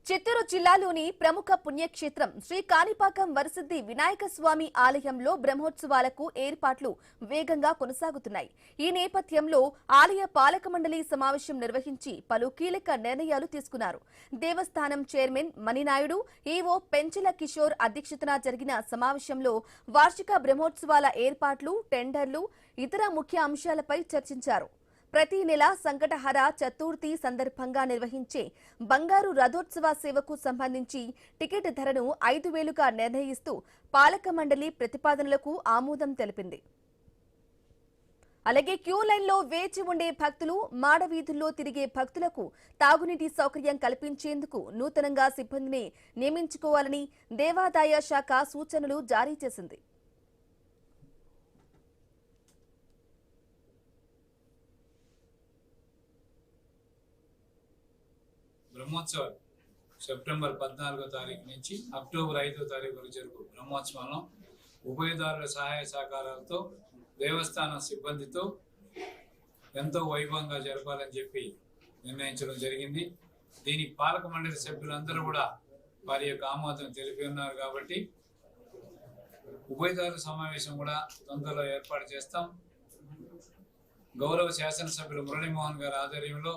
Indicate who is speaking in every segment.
Speaker 1: చిత్తూరు జిల్లాలోని ప్రముఖ పుణ్యక్షేత్రం శ్రీ కాణిపాకం వరసిద్ధి వినాయక స్వామి ఆలయంలో బ్రహ్మోత్సవాలకు ఏర్పాట్లు వేగంగా కొనసాగుతున్నాయి. ఈ నేపథ్యంలో ఆలయ పాలక మండలి సమావేశం నిర్వహించి పలు కీలక నిర్ణయాలు తీసుకున్నారు. దేవస్థానం చైర్మన్ మణినాయుడు, ఈవో పెంచెల కిషోర్ అధ్యక్షతన జరిగిన సమావేశంలో వార్షిక బ్రహ్మోత్సవాల ఏర్పాట్లు, టెండర్లు, ఇతర ముఖ్య అంశాలపై చర్చించారు. ప్రతి నెల సంకటహర చతుర్థి సందర్భంగా నిర్వహించే బంగారు రథోత్సవ సేవకు సంబంధించి టికెట్ ధరను 5,000గా నిర్ణయిస్తూ పాలక మండలి ప్రతిపాదనలకు ఆమోదం తెలిపింది. అలాగే క్యూ లైన్లో వేచి ఉండే భక్తులు, మాడవీధుల్లో తిరిగే భక్తులకు తాగునీటి సౌకర్యం కల్పించేందుకు నూతనంగా సిబ్బందిని నియమించుకోవాలని దేవాదాయ శాఖ సూచనలు జారీ చేసింది.
Speaker 2: బ్రహ్మోత్సవాలు సెప్టెంబర్ 14వ తారీఖు నుంచి అక్టోబర్ 5వ తారీఖు వరకు జరుగు బ్రహ్మోత్సవంలో ఉభయదారుల సహాయ సహకారాలతో దేవస్థానం సిబ్బందితో ఎంతో వైభవంగా జరపాలని చెప్పి నిర్ణయించడం జరిగింది. దీనికి పాలక మండలి సభ్యులందరూ కూడా వారి యొక్క ఆమోదం తెలిపి ఉన్నారు కాబట్టి ఉభయదారుల సమావేశం కూడా తొందరలో ఏర్పాటు చేస్తాం. గౌరవ శాసనసభ్యులు మురళీమోహన్ గారి ఆధ్వర్యంలో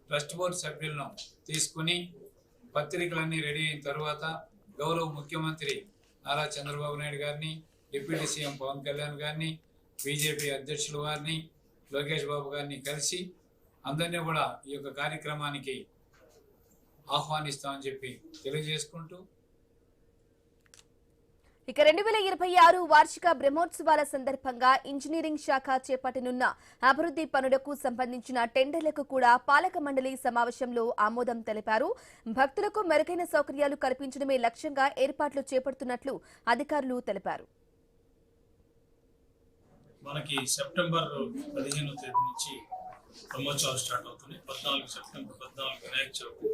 Speaker 2: ట్రస్ట్ బోర్డు సభ్యులను తీసుకుని పత్రికలన్నీ రెడీ అయిన తర్వాత గౌరవ ముఖ్యమంత్రి నారా చంద్రబాబు నాయుడు గారిని, డిప్యూటీ సీఎం పవన్ కళ్యాణ్ గారిని, బీజేపీ అధ్యక్షుల వారిని, లోకేష్ బాబు గారిని కలిసి అందరినీ కూడా ఈ యొక్క కార్యక్రమానికి ఆహ్వానిస్తామని చెప్పి తెలియజేసుకుంటూ
Speaker 1: ఇక 2026 వార్షిక బ్రహ్మోత్సవాల సందర్భంగా ఇంజనీరింగ్ శాఖ చేపట్టనున్న అభివృద్ధి పనులకు సంబంధించిన టెండర్లకు కూడా పాలక మండలి సమావేశంలో ఆమోదం తెలిపారు. భక్తులకు మెరుగైన సౌకర్యాలు కల్పించడమే లక్ష్యంగా ఏర్పాట్లు చేపడుతున్నట్లు అధికారులు తెలిపారు.
Speaker 3: మనకి సెప్టెంబర్ 15వ తేదీ నుంచి బ్రహ్మోత్సవాలు స్టార్ట్ అవుతుంది. సెప్టెంబర్ 14 వినాయక చవితి,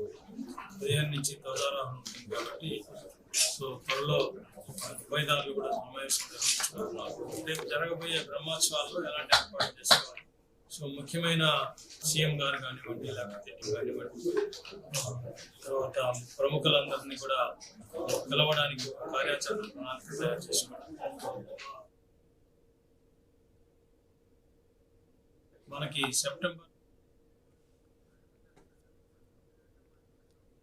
Speaker 3: 15 నుంచి ధ్వజారోహణం ఉంటుంది కాబట్టి త్వరలో ఉభయదారులు కూడా సమావేశం నిర్వహించుకుంటున్నారు. రేపు జరగబోయే బ్రహ్మోత్సవాల్లో ఎలాంటి ఏర్పాటు చేసుకోవాలి, ముఖ్యమైన సీఎం గారు కానివ్వండి, లేకపోతే కానివ్వండి, తర్వాత ప్రముఖులందరినీ కూడా పిలవడానికి కార్యాచరణ ప్రణాళిక తయారు చేసుకోవాలి. మనకి సెప్టెంబర్